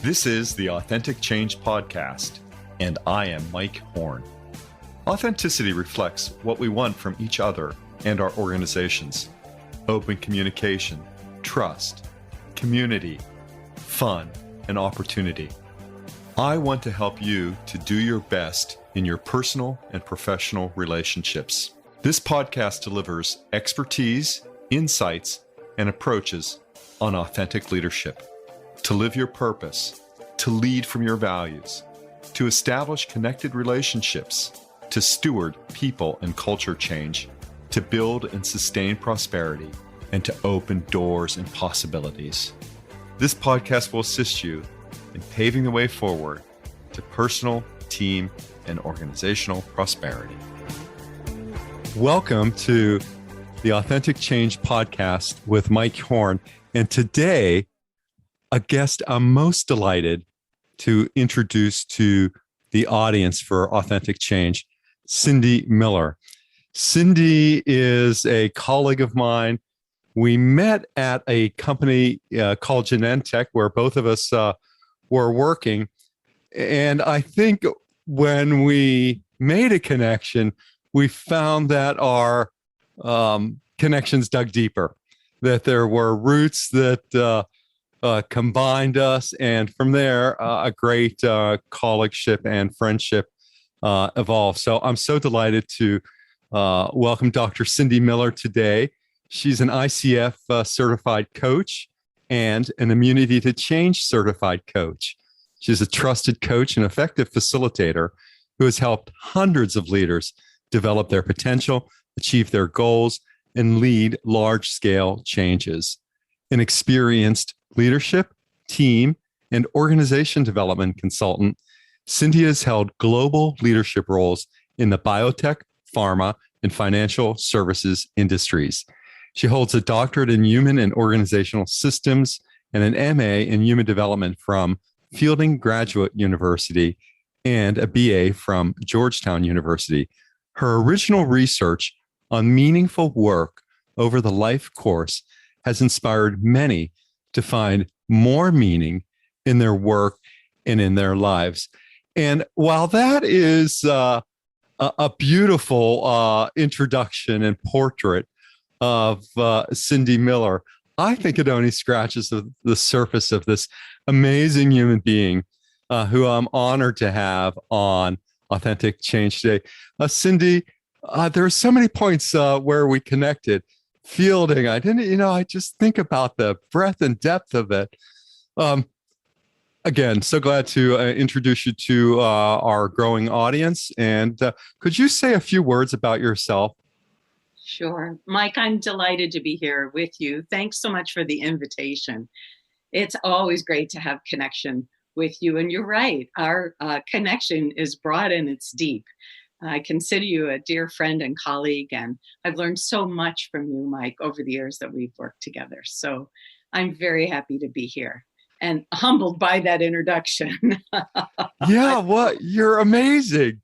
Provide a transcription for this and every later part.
This is the Authentic Change Podcast, and I am Mike Horne. Authenticity reflects what we want from each other and our organizations: open communication, trust, community, fun, and opportunity. I want to help you to do your best in your personal and professional relationships. This podcast delivers expertise, insights, and approaches on authentic leadership, to live your purpose, to lead from your values, to establish connected relationships, to steward people and culture change, to build and sustain prosperity, and to open doors and possibilities. This podcast will assist you in paving the way forward to personal, team, and organizational prosperity. Welcome to the Authentic Change Podcast with Mike Horne. And today, a guest I'm most delighted to introduce to the audience for Authentic Change, Cindy Miller. Cindy is a colleague of mine. We met at a company called Genentech, where both of us were working. And I think when we made a connection, we found that our connections dug deeper, that there were roots that combined us, and from there, a great colleagueship and friendship evolved. So I'm so delighted to welcome Dr. Cindy Miller today. She's an ICF certified coach and an Immunity to Change certified coach. She's a trusted coach and effective facilitator who has helped hundreds of leaders develop their potential, achieve their goals, and lead large-scale changes. An experienced leadership, team, and organization development consultant, Cindy has held global leadership roles in the biotech, pharma, and financial services industries. She holds a doctorate in human and organizational systems and an MA in human development from Fielding Graduate University and a BA from Georgetown University. Her original research on meaningful work over the life course has inspired many to find more meaning in their work and in their lives. And while that is a beautiful introduction and portrait of Cindy Miller, I think it only scratches the surface of this amazing human being who I'm honored to have on Authentic Change today. Cindy, there are so many points where we connected. Fielding, I just think about the breadth and depth of it. Again, so glad to introduce you to our growing audience. And could you say a few words about yourself? Sure. Mike, I'm delighted to be here with you. Thanks so much for the invitation. It's always great to have connection with you. And you're right, our connection is broad and it's deep. I consider you a dear friend and colleague, and I've learned so much from you, Mike, over the years that we've worked together. So I'm very happy to be here and humbled by that introduction. Yeah, well, you're amazing.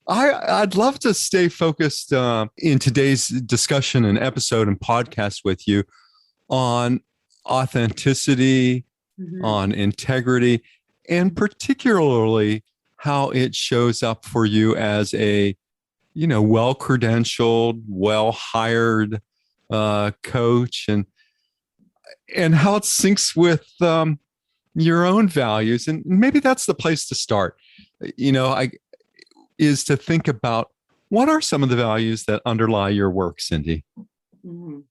I'd love to stay focused in today's discussion and episode and podcast with you on authenticity, on integrity, and particularly how it shows up for you as a, well-credentialed, well-hired coach, and how it syncs with your own values. And maybe that's the place to start, is to think about what are some of the values that underlie your work, Cindy? Mm-hmm.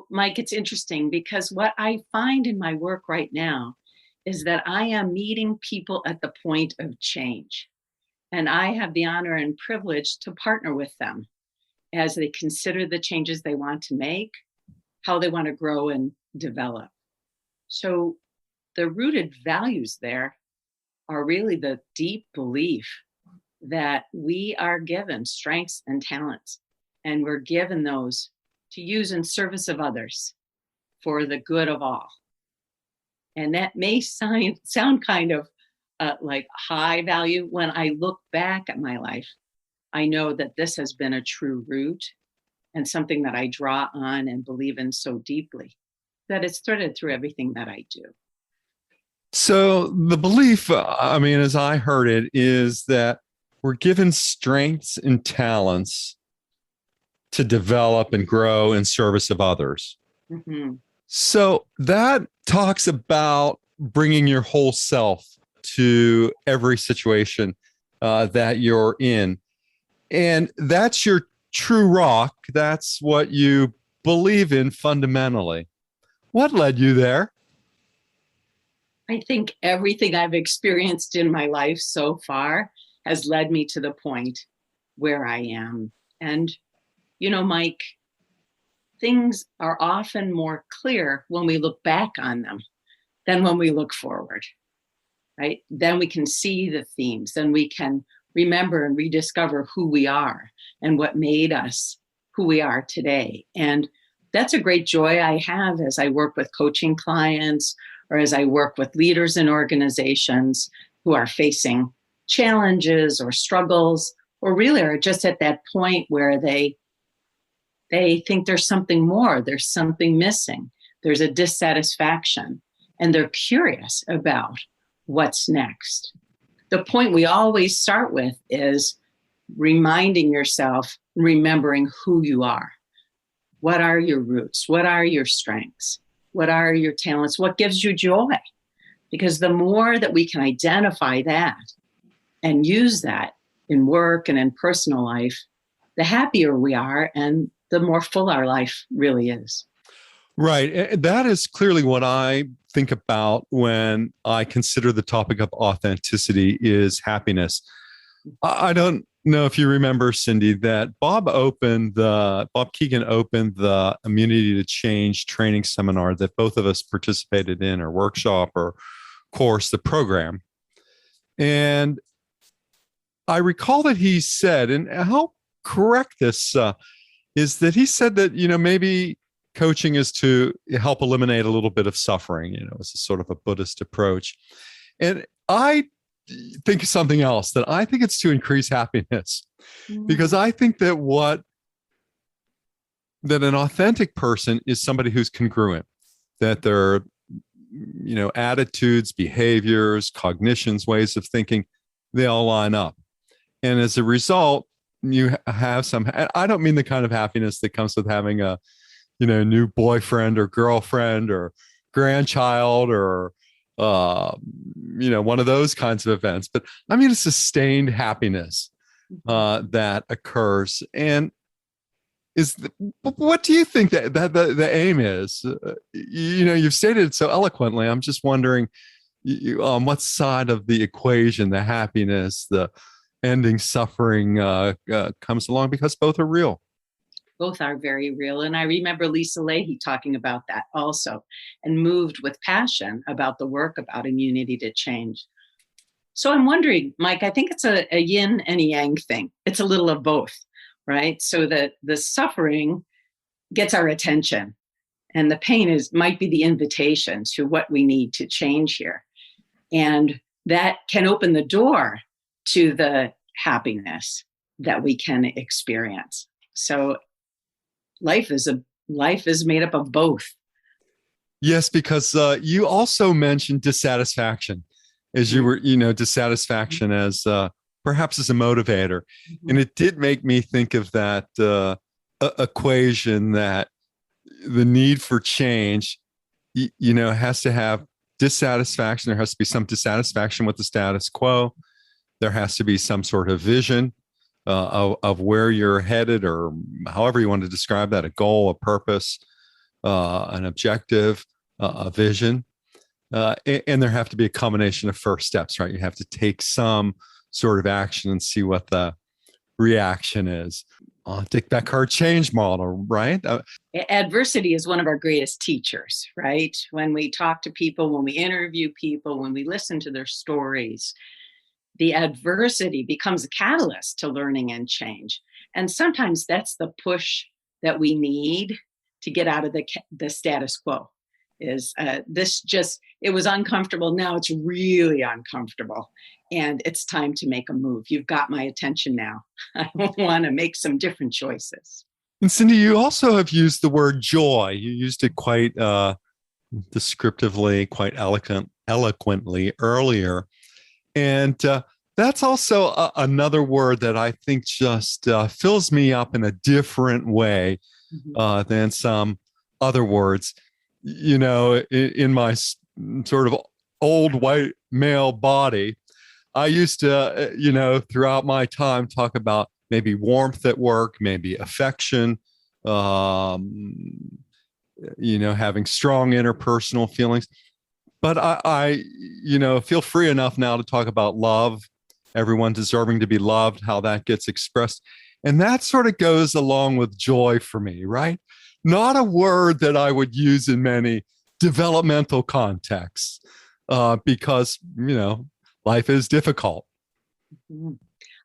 Mike, it's interesting because what I find in my work right now is that I am meeting people at the point of change. And I have the honor and privilege to partner with them as they consider the changes they want to make, how they want to grow and develop. So the rooted values there are really the deep belief that we are given strengths and talents, and we're given those to use in service of others for the good of all. And that may sound kind of like high value. When I look back at my life, I know that this has been a true root and something that I draw on and believe in so deeply that it's threaded through everything that I do. So the belief, I mean, as I heard it, is that we're given strengths and talents to develop and grow in service of others. Mm-hmm. So that talks about bringing your whole self to every situation that you're in. And that's your true rock. That's what you believe in fundamentally. What led you there? I think everything I've experienced in my life so far has led me to the point where I am. And, Mike, things are often more clear when we look back on them than when we look forward, right? Then we can see the themes, then we can remember and rediscover who we are and what made us who we are today. And that's a great joy I have as I work with coaching clients or as I work with leaders in organizations who are facing challenges or struggles, or really are just at that point where they think there's something more, there's something missing, there's a dissatisfaction, and they're curious about what's next. The point we always start with is reminding yourself, remembering who you are. What are your roots? What are your strengths? What are your talents? What gives you joy? Because the more that we can identify that and use that in work and in personal life, the happier we are and the more full our life really is. Right. That is clearly what I think about when I consider the topic of authenticity is happiness. I don't know if you remember, Cindy, that Bob Keegan opened the Immunity to Change training seminar that both of us participated in, or workshop or course, the program. And I recall that he said, and how correct this is, that he said that, maybe coaching is to help eliminate a little bit of suffering, it's a sort of a Buddhist approach. And I think of something else, that I think it's to increase happiness, because I think that an authentic person is somebody who's congruent, that their, attitudes, behaviors, cognitions, ways of thinking, they all line up. And as a result, you have some, I don't mean the kind of happiness that comes with having a, new boyfriend or girlfriend or grandchild or, one of those kinds of events. But I mean, a sustained happiness that occurs. And what do you think that the aim is? You've stated it so eloquently. I'm just wondering, on what side of the equation the happiness, the ending suffering comes along, because both are real. Both are very real. And I remember Lisa Leahy talking about that also, and moved with passion about the work about immunity to change. So I'm wondering, Mike, I think it's a yin and a yang thing. It's a little of both, right? So that the suffering gets our attention, and the pain might be the invitation to what we need to change here. And that can open the door to the happiness that we can experience. So life is made up of both. Yes, because you also mentioned dissatisfaction, as you were, dissatisfaction as perhaps as a motivator. Mm-hmm. And it did make me think of that equation, that the need for change, has to have dissatisfaction. There has to be some dissatisfaction with the status quo. There has to be some sort of vision of where you're headed, or however you want to describe that, a goal, a purpose, an objective, a vision. And there have to be a combination of first steps, right? You have to take some sort of action and see what the reaction is. Take back our change model, right? Adversity is one of our greatest teachers, right? When we talk to people, when we interview people, when we listen to their stories, the adversity becomes a catalyst to learning and change. And sometimes that's the push that we need to get out of the status quo. Is it was uncomfortable. Now it's really uncomfortable. And it's time to make a move. You've got my attention now. I want to make some different choices. And Cindy, you also have used the word joy. You used it quite descriptively, quite eloquently earlier. And that's also another word that I think just fills me up in a different way than some other words. In my sort of old white male body, I used to, throughout my time, talk about maybe warmth at work, maybe affection, having strong interpersonal feelings. But I feel free enough now to talk about love, everyone deserving to be loved, how that gets expressed. And that sort of goes along with joy for me, right? Not a word that I would use in many developmental contexts because, life is difficult.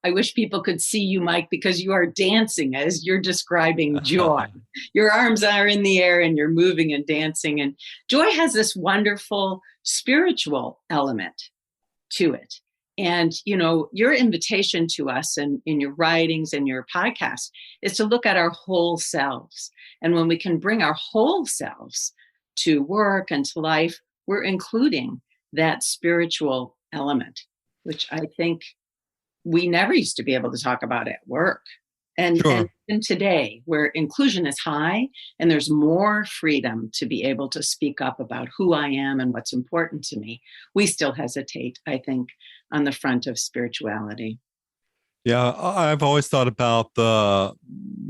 I wish people could see you, Mike, because you are dancing as you're describing joy. Your arms are in the air and you're moving and dancing. And joy has this wonderful spiritual element to it. And, your invitation to us and in your writings and your podcast is to look at our whole selves. And when we can bring our whole selves to work and to life, we're including that spiritual element, which I think we never used to be able to talk about at work. And, sure. and today, where inclusion is high and there's more freedom to be able to speak up about who I am and what's important to me, we still hesitate, I think, on the front of spirituality. Yeah, I've always thought about the,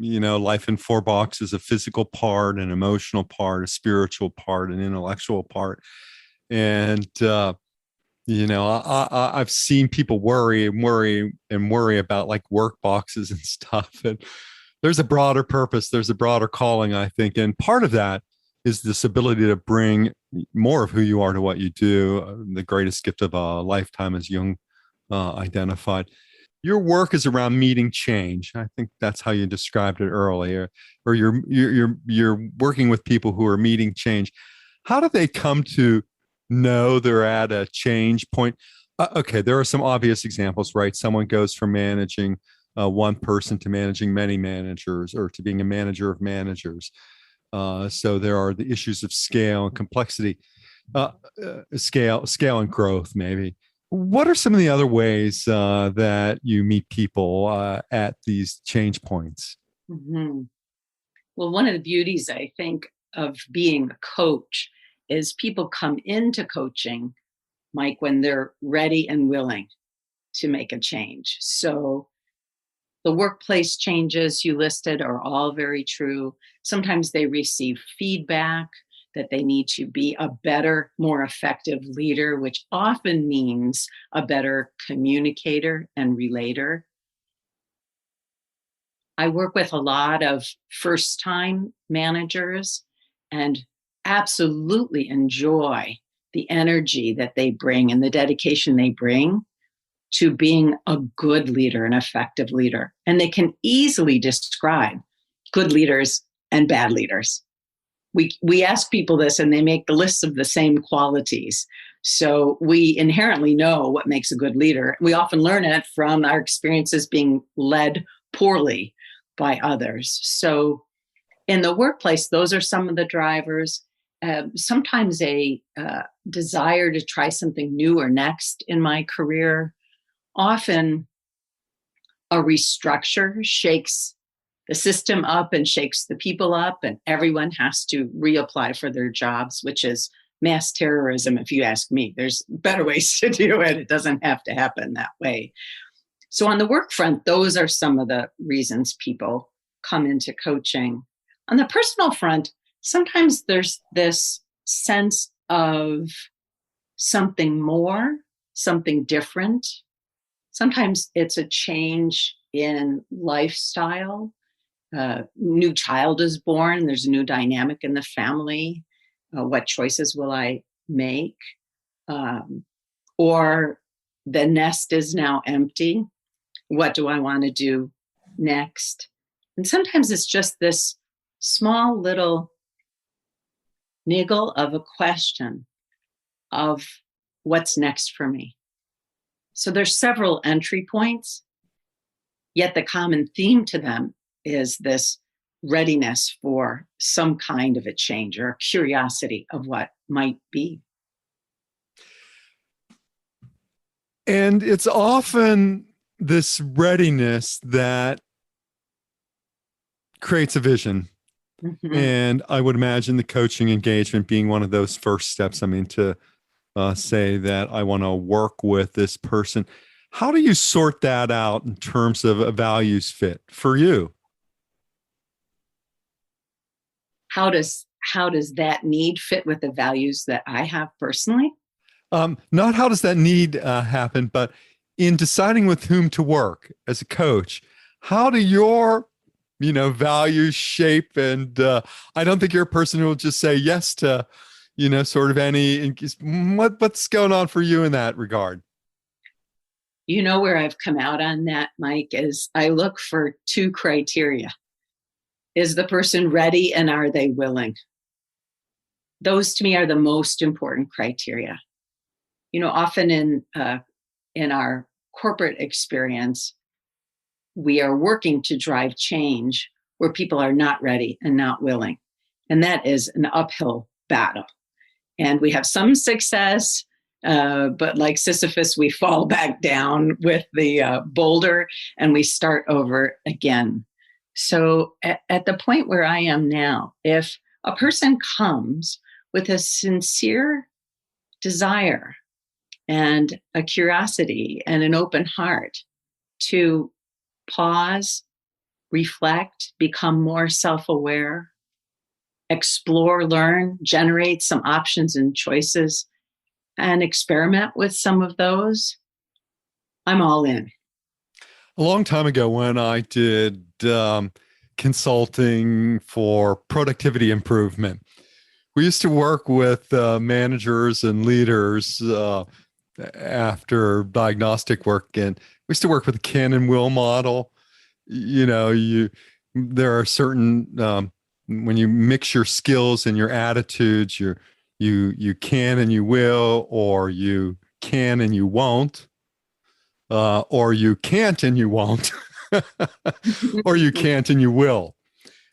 life in four boxes: a physical part, an emotional part, a spiritual part, an intellectual part. And, I've seen people worry about like work boxes and stuff. And there's a broader purpose. There's a broader calling, I think. And part of that is this ability to bring more of who you are to what you do. The greatest gift of a lifetime, as Jung identified. Your work is around meeting change. I think that's how you described it earlier. Or you're working with people who are meeting change. How do they come to know they're at a change point? Okay, there are some obvious examples, right? Someone goes from managing one person to managing many managers, or to being a manager of managers. So there are the issues of scale and complexity, scale and growth, maybe. What are some of the other ways that you meet people at these change points? Mm-hmm. Well, one of the beauties, I think, of being a coach is people come into coaching, Mike, when they're ready and willing to make a change. So the workplace changes you listed are all very true. Sometimes they receive feedback that they need to be a better, more effective leader, which often means a better communicator and relator. I work with a lot of first-time managers and absolutely enjoy the energy that they bring and the dedication they bring to being a good leader, an effective leader. And they can easily describe good leaders and bad leaders. We ask people this and they make the lists of the same qualities. So we inherently know what makes a good leader. We often learn it from our experiences being led poorly by others. So in the workplace, those are some of the drivers. Sometimes a desire to try something new or next in my career. Often a restructure shakes the system up and shakes the people up, and everyone has to reapply for their jobs, which is mass terrorism, if you ask me. There's better ways to do it. It doesn't have to happen that way. So on the work front, those are some of the reasons people come into coaching. On the personal front, sometimes there's this sense of something more, something different. Sometimes it's a change in lifestyle. New child is born. There's a new dynamic in the family. What choices will I make? Or the nest is now empty. What do I want to do next? And sometimes it's just this small little niggle of a question of what's next for me. So there's several entry points, yet the common theme to them is this readiness for some kind of a change or curiosity of what might be. And it's often this readiness that creates a vision. Mm-hmm. And I would imagine the coaching engagement being one of those first steps. I mean, to say that I want to work with this person. How do you sort that out in terms of a values fit for you? How does that need fit with the values that I have personally? Not how does that need happen, but in deciding with whom to work as a coach, how do your values shape? And I don't think you're a person who will just say yes to, sort of any. What's going on for you in that regard? Where I've come out on that, Mike, is I look for two criteria. Is the person ready and are they willing? Those to me are the most important criteria. Often in our corporate experience, we are working to drive change where people are not ready and not willing. And that is an uphill battle. And we have some success, but like Sisyphus, we fall back down with the boulder and we start over again. So at the point where I am now, if a person comes with a sincere desire and a curiosity and an open heart to pause, reflect, become more self-aware, explore, learn, generate some options and choices, and experiment with some of those, I'm all in. A long time ago when I did consulting for productivity improvement, we used to work with managers and leaders after diagnostic work, and we used to work with the can and will model. There are certain when you mix your skills and your attitudes, you can and you will, or you can and you won't, or you can't and you won't, or you can't and you will.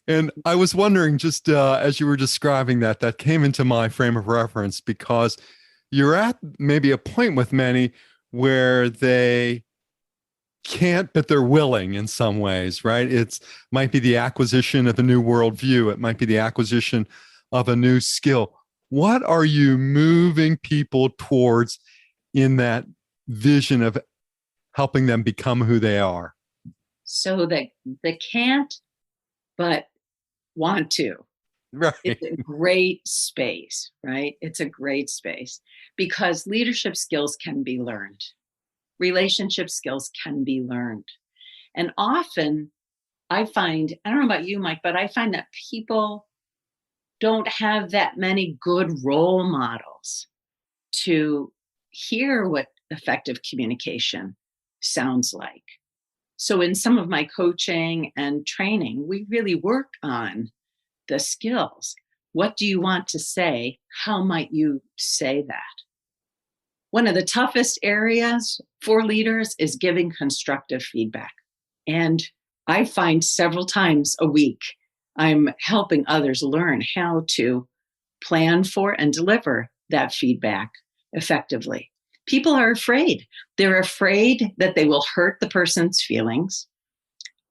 And I was wondering, just as you were describing that came into my frame of reference, because you're at maybe a point with many where they can't, but they're willing in some ways, right? It's might be the acquisition of a new worldview. It might be the acquisition of a new skill. What are you moving people towards in that vision of helping them become who they are? So that they can't, but want to. Right. It's a great space, right? It's a great space because leadership skills can be learned. Relationship skills can be learned. And often I find, I don't know about you, Mike, but I find that people don't have that many good role models to hear what effective communication sounds like. So in some of my coaching and training, we really work on the skills. What do you want to say? How might you say that? One of the toughest areas for leaders is giving constructive feedback. And I find several times a week, I'm helping others learn how to plan for and deliver that feedback effectively. People are afraid. They're afraid that they will hurt the person's feelings,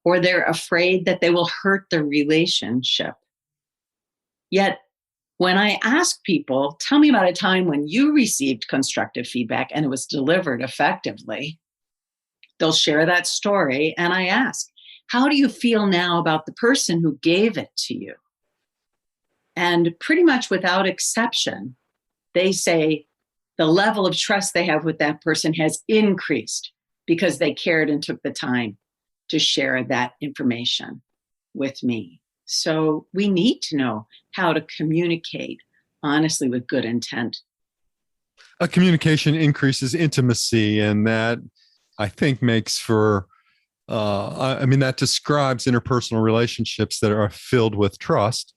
or they're afraid that they will hurt the relationship. Yet, when I ask people, tell me about a time when you received constructive feedback and it was delivered effectively, they'll share that story. And I ask, how do you feel now about the person who gave it to you? And pretty much without exception, they say the level of trust they have with that person has increased because they cared and took the time to share that information with me. So we need to know how to communicate honestly with good intent. A communication increases intimacy, and that I think makes for, that describes interpersonal relationships that are filled with trust,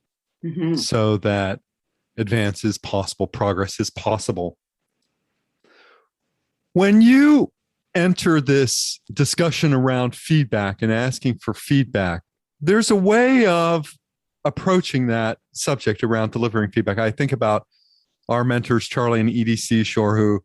so that advance is possible, progress is possible. When you enter this discussion around feedback and asking for feedback, there's a way of approaching that subject around delivering feedback. I think about our mentors, Charlie and Edie Seashore, who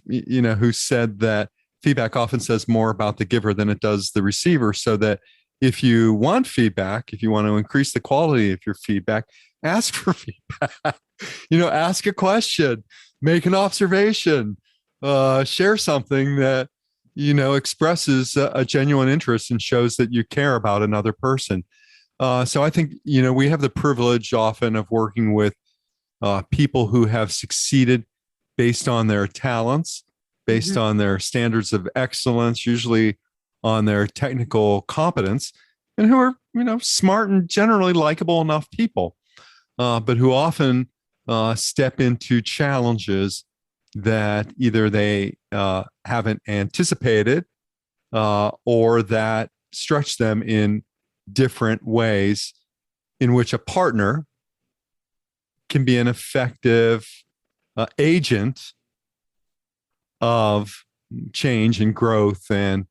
who said that feedback often says more about the giver than it does the receiver. So that if you want feedback, if you want to increase the quality of your feedback, ask for feedback. Ask a question, make an observation, share something that expresses a genuine interest and shows that you care about another person. So I think we have the privilege often of working with people who have succeeded based on their talents, based on their standards of excellence, usually on their technical competence, and who are, smart and generally likable enough people, but who often step into challenges that either they haven't anticipated or that stretch them in different ways, in which a partner can be an effective agent of change and growth and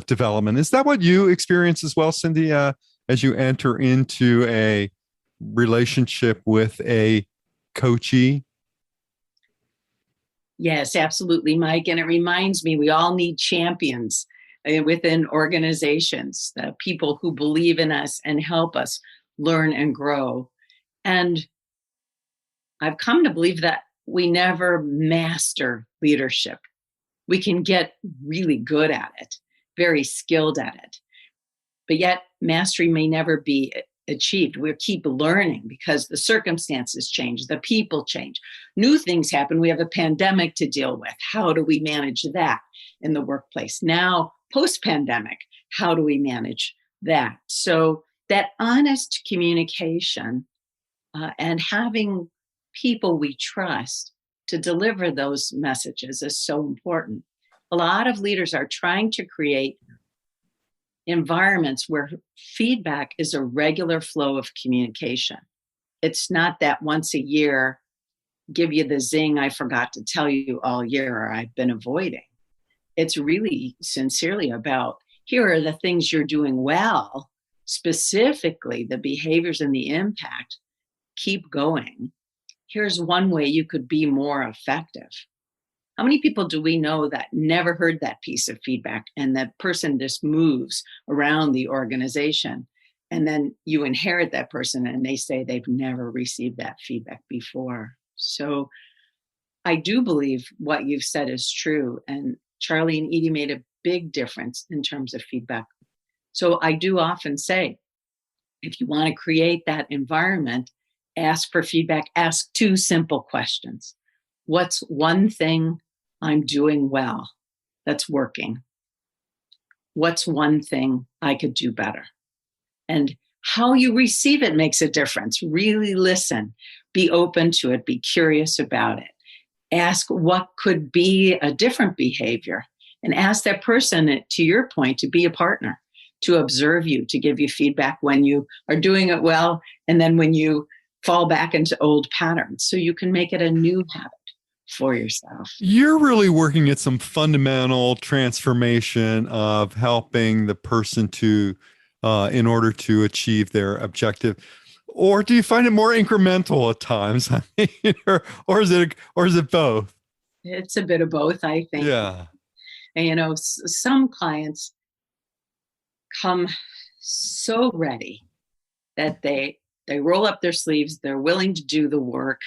development. Is that what you experience as well, Cindy, as you enter into a relationship with a coachee? Yes, absolutely, Mike. And it reminds me, we all need champions within organizations, people who believe in us and help us learn and grow. And I've come to believe that we never master leadership. We can get really good at it, very skilled at it. But yet mastery may never be achieved. We'll keep learning because the circumstances change, the people change, new things happen. We have a pandemic to deal with. How do we manage that in the workplace? Now, post-pandemic, how do we manage that? So that honest communication and having people we trust to deliver those messages is so important. A lot of leaders are trying to create environments where feedback is a regular flow of communication. It's not that once a year, give you the zing I forgot to tell you all year or I've been avoiding. It's really sincerely about, here are the things you're doing well, specifically the behaviors and the impact. Keep going. Here's one way you could be more effective. How many people do we know that never heard that piece of feedback and that person just moves around the organization, and then you inherit that person and they say they've never received that feedback before? So I do believe what you've said is true. And Charlie and Edie made a big difference in terms of feedback. So I do often say, if you want to create that environment, ask for feedback, ask 2 simple questions. What's one thing I'm doing well that's working? What's one thing I could do better? And how you receive it makes a difference. Really listen, be open to it, be curious about it. Ask what could be a different behavior, and ask that person, to your point, to be a partner, to observe you, to give you feedback when you are doing it well, and then when you fall back into old patterns, so you can make it a new habit for yourself. You're really working at some fundamental transformation of helping the person to, in order to achieve their objective. Or do you find it more incremental at times? or is it both? It's a bit of both, I think. Yeah. And, some clients come so ready that they roll up their sleeves, they're willing to do the work.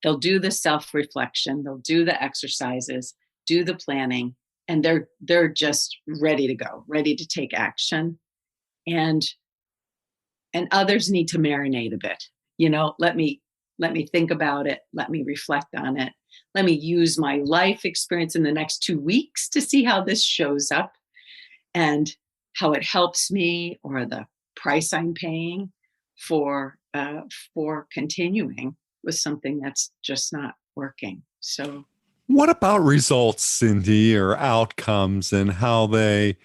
They'll do the self-reflection, they'll do the exercises, do the planning, and they're just ready to go, ready to take action. And others need to marinate a bit. Let me think about it, let me reflect on it. Let me use my life experience in the next 2 weeks to see how this shows up and how it helps me, or the price I'm paying for continuing with something that's just not working. So what about results, Cindy, or outcomes, and how they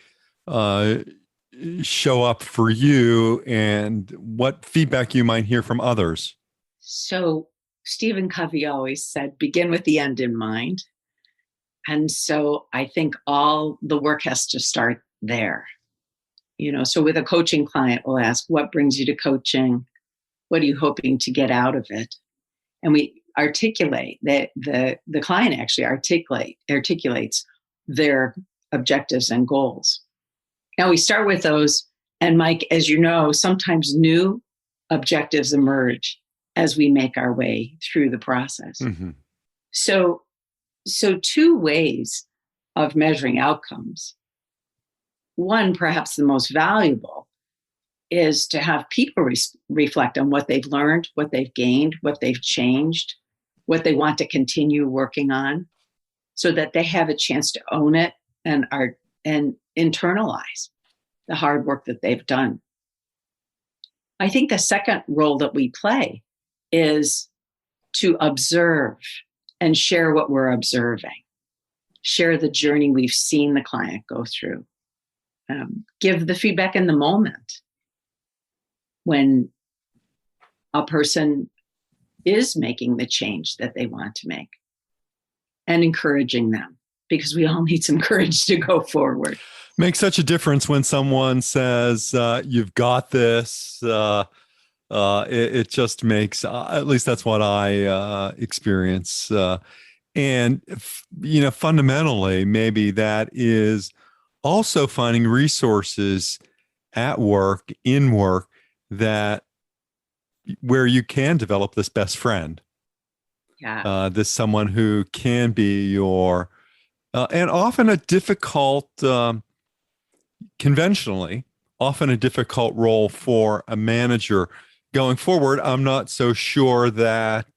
show up for you, and what feedback you might hear from others? So Stephen Covey always said, begin with the end in mind. And so I think all the work has to start there. So with a coaching client, we'll ask, what brings you to coaching? What are you hoping to get out of it? And articulate, the client actually articulates their objectives and goals. Now we start with those, and Mike, as you know, sometimes new objectives emerge as we make our way through the process. Mm-hmm. So two ways of measuring outcomes. One, perhaps the most valuable, is to have people reflect on what they've learned, what they've gained, what they've changed, what they want to continue working on, so that they have a chance to own it and internalize the hard work that they've done. I think the second role that we play is to observe and share what we're observing, share the journey we've seen the client go through, give the feedback in the moment when a person is making the change that they want to make, and encouraging them, because we all need some courage to go forward. Makes such a difference when someone says, you've got this. It just makes, at least that's what I experience. And, fundamentally, maybe that is also finding resources at work, in work, where you can develop this best friend. Yeah. This someone who can be your, and often a difficult, conventionally, often a difficult role for a manager going forward. I'm not so sure that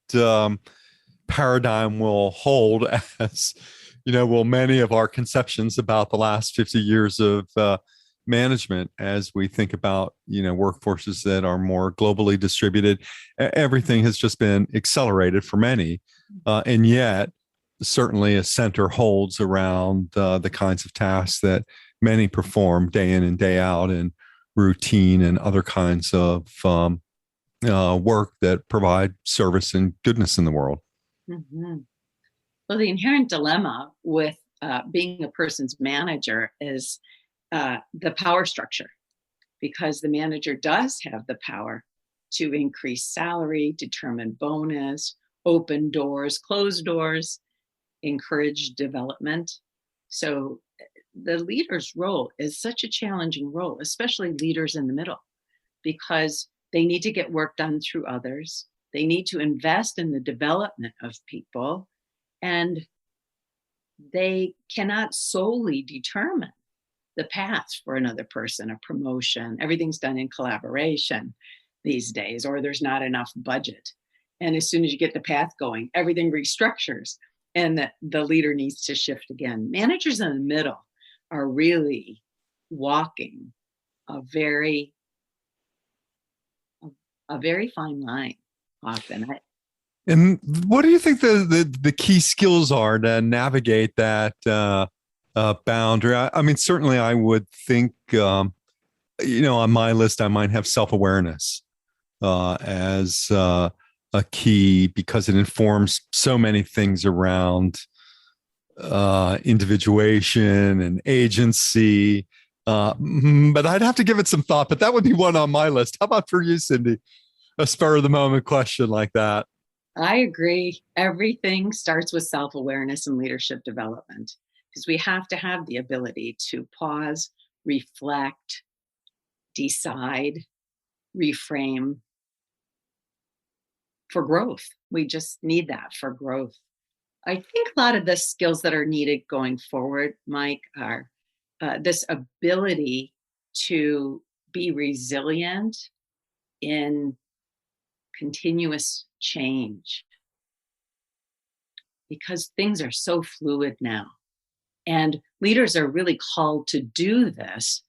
paradigm will hold as, will many of our conceptions about the last 50 years of management as we think about, workforces that are more globally distributed. Everything has just been accelerated for many. And yet, certainly a center holds around the kinds of tasks that many perform day in and day out, in routine and other kinds of work that provide service and goodness in the world. Mm-hmm. Well, the inherent dilemma with being a person's manager is the power structure, because the manager does have the power to increase salary, determine bonus, open doors, close doors, encourage development. So the leader's role is such a challenging role, especially leaders in the middle, because they need to get work done through others. They need to invest in the development of people, and they cannot solely determine the path for another person, a promotion. Everything's done in collaboration these days, or there's not enough budget. And as soon as you get the path going, everything restructures, and the leader needs to shift again. Managers in the middle are really walking a very fine line often. And what do you think the key skills are to navigate that boundary? I mean, certainly I would think, on my list, I might have self-awareness as a key, because it informs so many things around individuation and agency. But I'd have to give it some thought, but that would be one on my list. How about for you, Cindy? A spur of the moment question like that. I agree. Everything starts with self-awareness and leadership development, because we have to have the ability to pause, reflect, decide, reframe for growth. We just need that for growth. I think a lot of the skills that are needed going forward, Mike, are this ability to be resilient in continuous change, because things are so fluid now. And leaders are really called to do this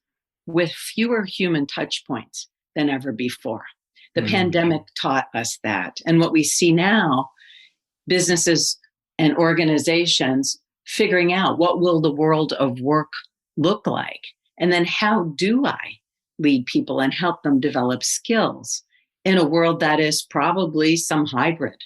with fewer human touch points than ever before. The pandemic taught us that. And what we see now, businesses and organizations figuring out, what will the world of work look like? And then how do I lead people and help them develop skills in a world that is probably some hybrid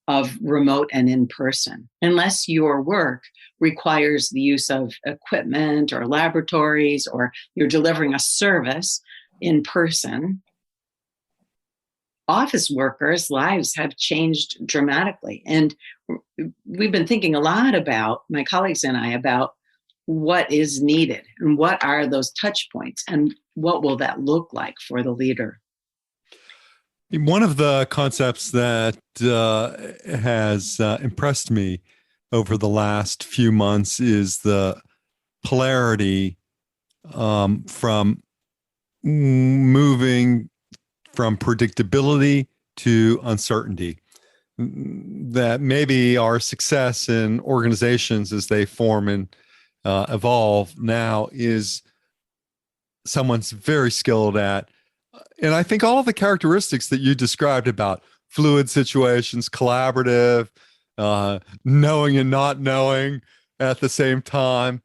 of remote and in-person? Unless your work requires the use of equipment or laboratories, or you're delivering a service in person, office workers' lives have changed dramatically. And we've been thinking a lot about, my colleagues and I, about what is needed and what are those touch points and what will that look like for the leader. One of the concepts that has impressed me over the last few months is the polarity from moving from predictability to uncertainty. That maybe our success in organizations as they form and evolve now is someone's very skilled at. And I think all of the characteristics that you described about fluid situations, collaborative, knowing and not knowing at the same time,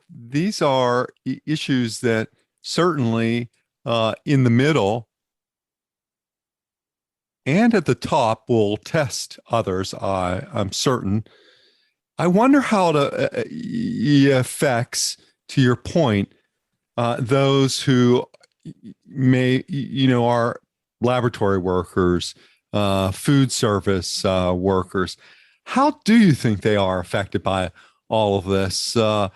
these are issues that certainly in the middle and at the top will test others, I'm certain. I wonder how it affects, to your point, those who may, are laboratory workers, food service workers. How do you think they are affected by all of this? I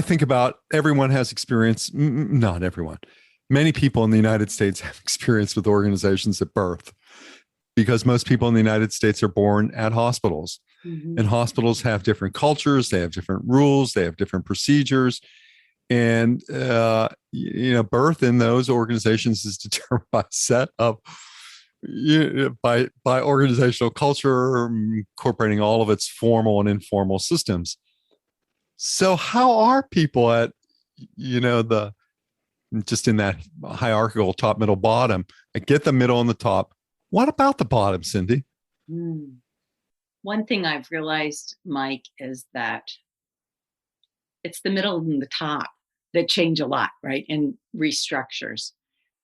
think about everyone has experience, not everyone. Many people in the United States have experience with organizations at birth because most people in the United States are born at hospitals. Mm-hmm. And hospitals have different cultures, they have different rules, they have different procedures. And, birth in those organizations is determined by a set of, by organizational culture, incorporating all of its formal and informal systems. So how are people at, just in that hierarchical top, middle, bottom? I get the middle and the top. What about the bottom, Cindy? One thing I've realized, Mike, is that it's the middle and the top that change a lot, right? In restructures.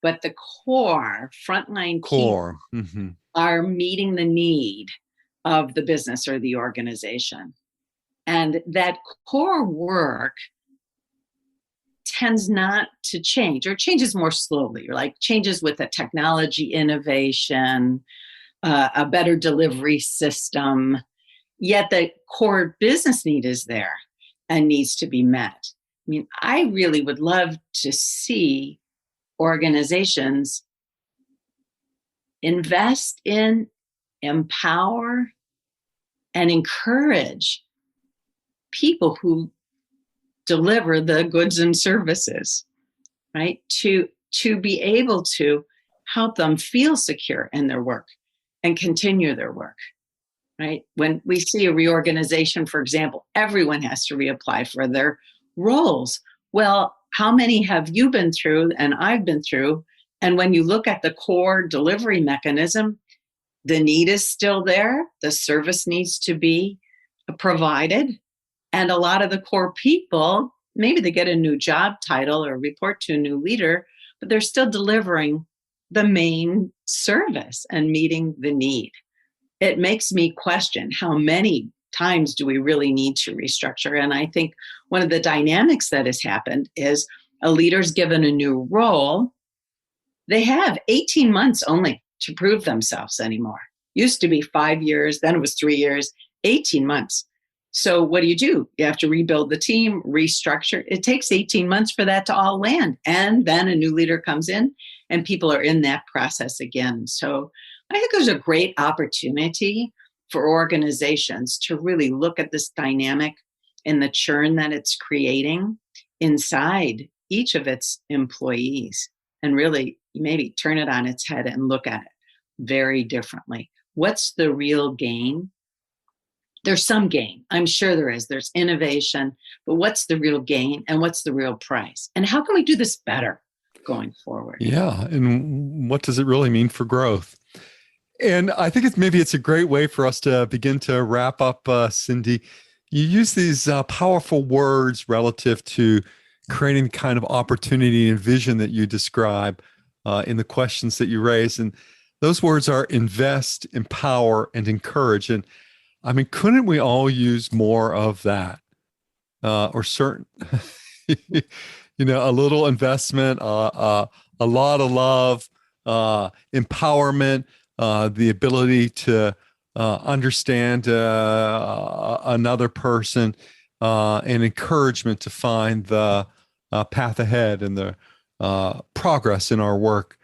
But the core, frontline people are meeting the need of the business or the organization. And that core work tends not to change, or changes more slowly, or like changes with a technology innovation, a better delivery system. Yet the core business need is there and needs to be met. I mean, I really would love to see organizations invest in, empower, and encourage people who deliver the goods and services, right? To be able to help them feel secure in their work and continue their work, right? When we see a reorganization, for example, everyone has to reapply for their roles. Well, how many have you been through and I've been through? And when you look at the core delivery mechanism, the need is still there. The service needs to be provided. And a lot of the core people, maybe they get a new job title or report to a new leader, but they're still delivering the main service and meeting the need. It makes me question how many times do we really need to restructure? And I think one of the dynamics that has happened is a leader's given a new role. They have 18 months only to prove themselves anymore. Used to be 5 years, then it was 3 years, 18 months. So what do? You have to rebuild the team, restructure. It takes 18 months for that to all land. And then a new leader comes in and people are in that process again. So I think there's a great opportunity for organizations to really look at this dynamic and the churn that it's creating inside each of its employees and really maybe turn it on its head and look at it very differently. What's the real gain? There's some gain. I'm sure there is. There's innovation, but what's the real gain and what's the real price? And how can we do this better going forward? Yeah. And what does it really mean for growth? And I think it's a great way for us to begin to wrap up, Cindy. You use these powerful words relative to creating the kind of opportunity and vision that you describe in the questions that you raise. And those words are invest, empower, and encourage. And I mean, couldn't we all use more of that? Or certain, a little investment, a lot of love, empowerment, the ability to understand another person, and encouragement to find the path ahead and the progress in our work.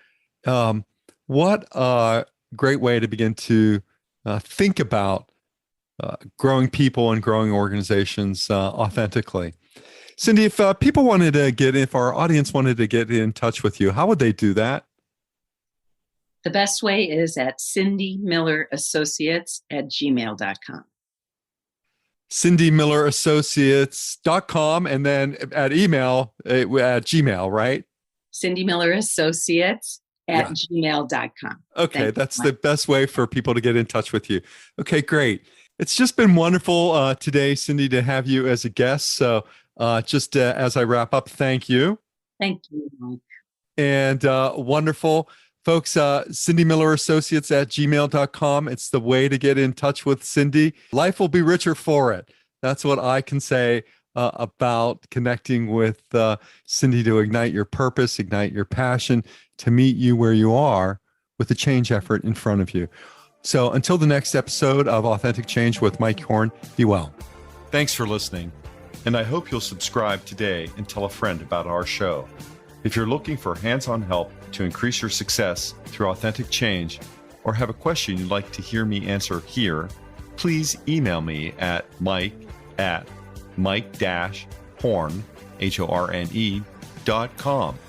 What a great way to begin to think about growing people and growing organizations authentically. Cindy, if people wanted to if our audience wanted to get in touch with you, how would they do that? The best way is at cindymillerassociates@gmail.com. cindymillerassociates.com, and then at email at Gmail, right? cindymillerassociates@gmail.com. Okay, that's the best way for people to get in touch with you. Okay, great. It's just been wonderful today, Cindy, to have you as a guest. So just as I wrap up, thank you. Thank you, Mike. And wonderful. Folks, cindymillerassociates@gmail.com. It's the way to get in touch with Cindy. Life will be richer for it. That's what I can say about connecting with Cindy to ignite your purpose, ignite your passion, to meet you where you are with the change effort in front of you. So until the next episode of Authentic Change with Mike Horne, be well. Thanks for listening. And I hope you'll subscribe today and tell a friend about our show. If you're looking for hands-on help to increase your success through authentic change, or have a question you'd like to hear me answer here, please email me at mike@mike-horne.com.